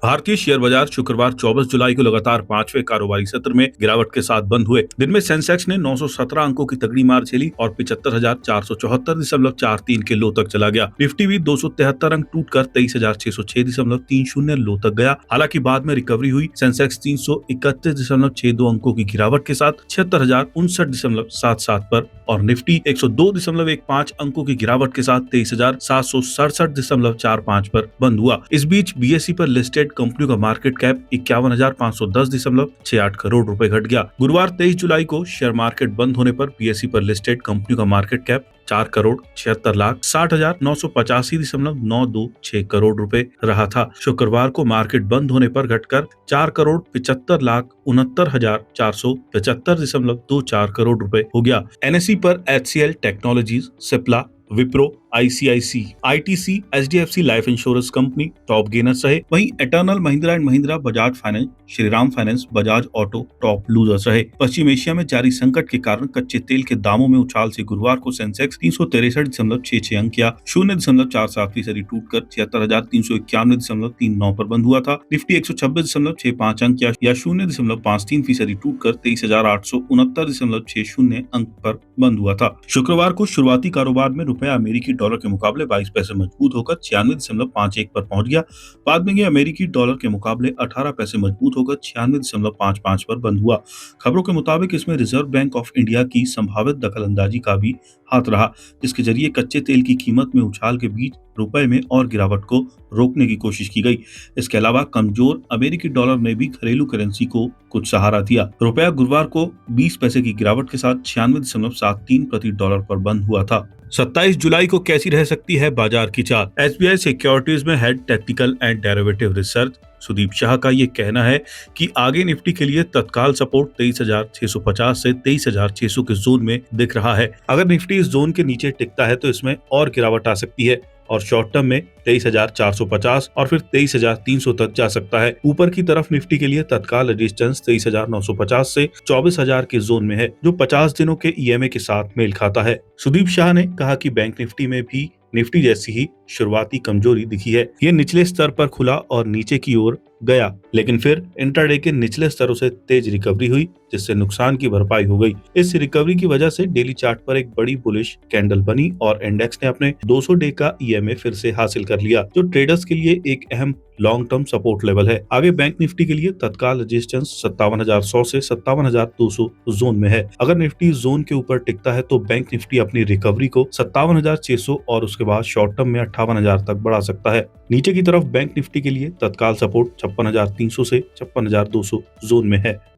भारतीय शेयर बाजार शुक्रवार 24 जुलाई को लगातार पांचवें कारोबारी सत्र में गिरावट के साथ बंद हुए। दिन में सेंसेक्स ने 917 अंकों की तगड़ी मार झेली और 75,474.43 के लो तक चला गया। निफ्टी भी 273 अंक टूटकर 23,606.30 लो तक गया। हालांकि बाद में रिकवरी हुई। सेंसेक्स 331.62 अंकों की गिरावट के साथ 76,059.77 पर और निफ्टी 102.15 अंकों की गिरावट के साथ 23,767.45 पर बंद हुआ। इस बीच बीएसई पर लिस्टेड कंपनियों का मार्केट कैप 51,510.68 करोड़ रुपए घट गया। गुरुवार 23 जुलाई को शेयर मार्केट बंद होने पर बीएसई पर लिस्टेड कंपनियों का मार्केट कैप 4,76,60,60,926 करोड़ रुपए रहा था। शुक्रवार को मार्केट बंद होने पर घटकर 4,75,69,475.24 करोड़ रुपए हो गया। एनएसई पर HCL Technologies, Cipla, Wipro, ICICI, ITC, HDFC Life Insurance company top gainers रहे। वहीं Eternal, Mahindra and Mahindra, Bajaj Finance, Shriram Finance, Bajaj Auto top losers रहे। पश्चिम एशिया में जारी संकट के कारण कच्चे तेल के दामों में उछाल से गुरुवार को सेंसेक्स 363.66 अंक या 0.47% टूटकर 76,391.39 पर बंद हुआ था। निफ्टी 126.65 अंक या 0.53% टूटकर 23,869.60 अंक पर बंद हुआ था। शुक्रवार को शुरुआती कारोबार में रुपया अमेरिकी डॉलर के मुकाबले 22 पैसे मजबूत होकर 96.51 पर पहुंच गया। बाद में ये अमेरिकी डॉलर के मुकाबले 18 पैसे मजबूत होकर 96.55 पर बंद हुआ। खबरों के मुताबिक इसमें रिजर्व बैंक ऑफ इंडिया की संभावित दखलंदाजी का भी हाथ रहा, जिसके जरिए कच्चे तेल की कीमत में उछाल के बीच रुपए में और गिरावट को रोकने की कोशिश की गई। इसके अलावा कमजोर अमेरिकी डॉलर ने भी घरेलू करेंसी को कुछ सहारा दिया। रुपया गुरुवार को 20 पैसे की गिरावट के साथ 96.73 प्रति डॉलर पर बंद हुआ था। 27 जुलाई को कैसी रह सकती है बाजार की चाल? एसबीआई सिक्योरिटीज में head technical and derivative research Sudeep Shah का ये कहना है कि आगे निफ्टी के लिए तत्काल सपोर्ट 23,650 से 23,600 के जोन में दिख रहा है। अगर निफ्टी इस जोन के नीचे टिकता है तो इसमें और गिरावट आ सकती है और शॉर्ट टर्म में 23,450 और फिर 23,300 तक जा सकता है। ऊपर की तरफ निफ्टी के लिए तत्काल रेजिस्टेंस 23,950 से 24,000 के जोन में है, जो 50 दिनों के ईएमए के साथ मेल खाता है। सुदीप शाह ने कहा कि बैंक निफ्टी में भी निफ्टी जैसी ही शुरुआती कमजोरी दिखी है। ये निचले स्तर पर खुला और नीचे की ओर गया, लेकिन फिर इंट्राडे के निचले स्तरों से तेज रिकवरी हुई, जिससे नुकसान की भरपाई हो गई। इस रिकवरी की वजह से डेली चार्ट पर एक बड़ी बुलिश कैंडल बनी और इंडेक्स ने अपने 200 डे का ईएमए फिर से हासिल कर लिया, जो ट्रेडर्स के लिए एक अहम लॉन्ग टर्म सपोर्ट लेवल है। आगे बैंक निफ्टी के लिए तत्काल रेजिस्टेंस 57,100 से 57,200 जोन में है। अगर निफ्टी जोन के ऊपर टिकता है तो बैंक निफ्टी अपनी रिकवरी को 57,600 और उसके बाद शॉर्ट टर्म में 58,000 तक बढ़ा सकता है। नीचे की तरफ बैंक निफ्टी के लिए तत्काल सपोर्ट 56,300 से 56,200 जोन में है।